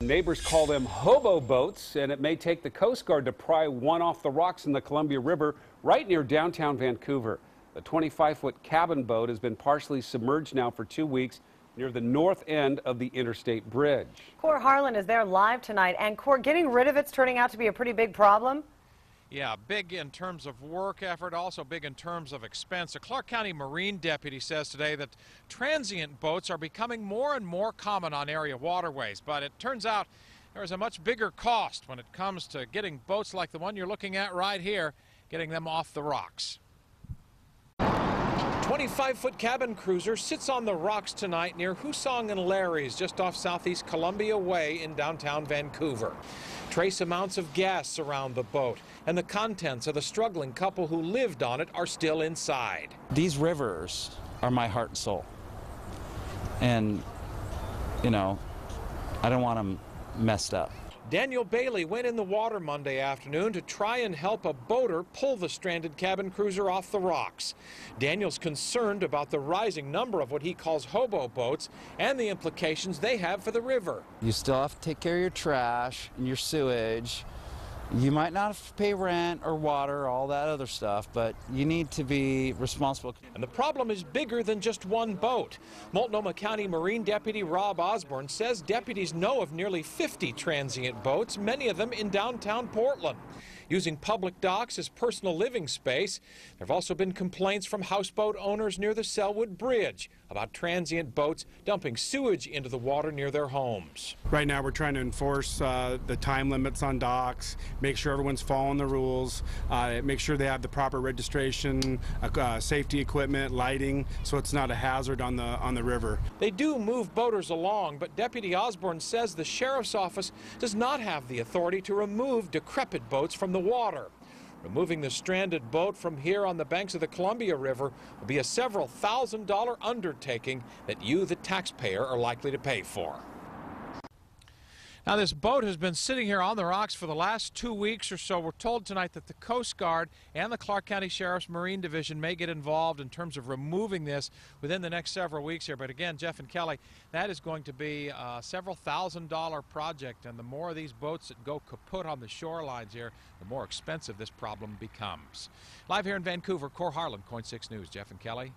Neighbors call them hobo boats, and it may take the Coast Guard to pry one off the rocks in the Columbia River right near downtown Vancouver. The 25-foot cabin boat has been partially submerged now for 2 weeks near the north end of the interstate bridge. Kohr Harlan is there live tonight, and Kohr, getting rid of it's turning out to be a pretty big problem. Yeah, big in terms of work effort, also big in terms of expense. A Clark County Marine deputy says today that transient boats are becoming more and more common on area waterways, but it turns out there is a much bigger cost when it comes to getting boats like the one you're looking at right here, getting them off the rocks. 25-foot cabin cruiser sits on the rocks tonight near Husong and Larry's, just off Southeast Columbia Way in downtown Vancouver. Trace amounts of gas surround the boat, and the contents of the struggling couple who lived on it are still inside. These rivers are my heart and soul. And, you know, I don't want them messed up. Daniel Bailey went in the water Monday afternoon to try and help a boater pull the stranded cabin cruiser off the rocks. Daniel's concerned about the rising number of what he calls hobo boats and the implications they have for the river. You still have to take care of your trash and your sewage. You might not have to pay rent or water, all that other stuff, but you need to be responsible. And the problem is bigger than just one boat. Multnomah County Marine Deputy Rob Osborne says deputies know of nearly 50 transient boats, many of them in downtown Portland. Using public docks as personal living space, there have also been complaints from houseboat owners near the Selwood Bridge about transient boats dumping sewage into the water near their homes. Right now we're trying to enforce the time limits on docks, make sure everyone's following the rules, make sure they have the proper registration, safety equipment, lighting, so it's not a hazard on the river. They do move boaters along, but Deputy Osborne says the sheriff's office does not have the authority to remove decrepit boats from the water. Removing the stranded boat from here on the banks of the Columbia River will be a several $1,000 undertaking that you, the taxpayer, are likely to pay for. Now, this boat has been sitting here on the rocks for the last 2 weeks or so. We're told tonight that the Coast Guard and the Clark County Sheriff's Marine Division may get involved in terms of removing this within the next several weeks here. But again, Jeff and Kelly, that is going to be a several $1,000 project. And the more of these boats that go kaput on the shorelines here, the more expensive this problem becomes. Live here in Vancouver, Kohr Harlan, KOIN 6 News. Jeff and Kelly.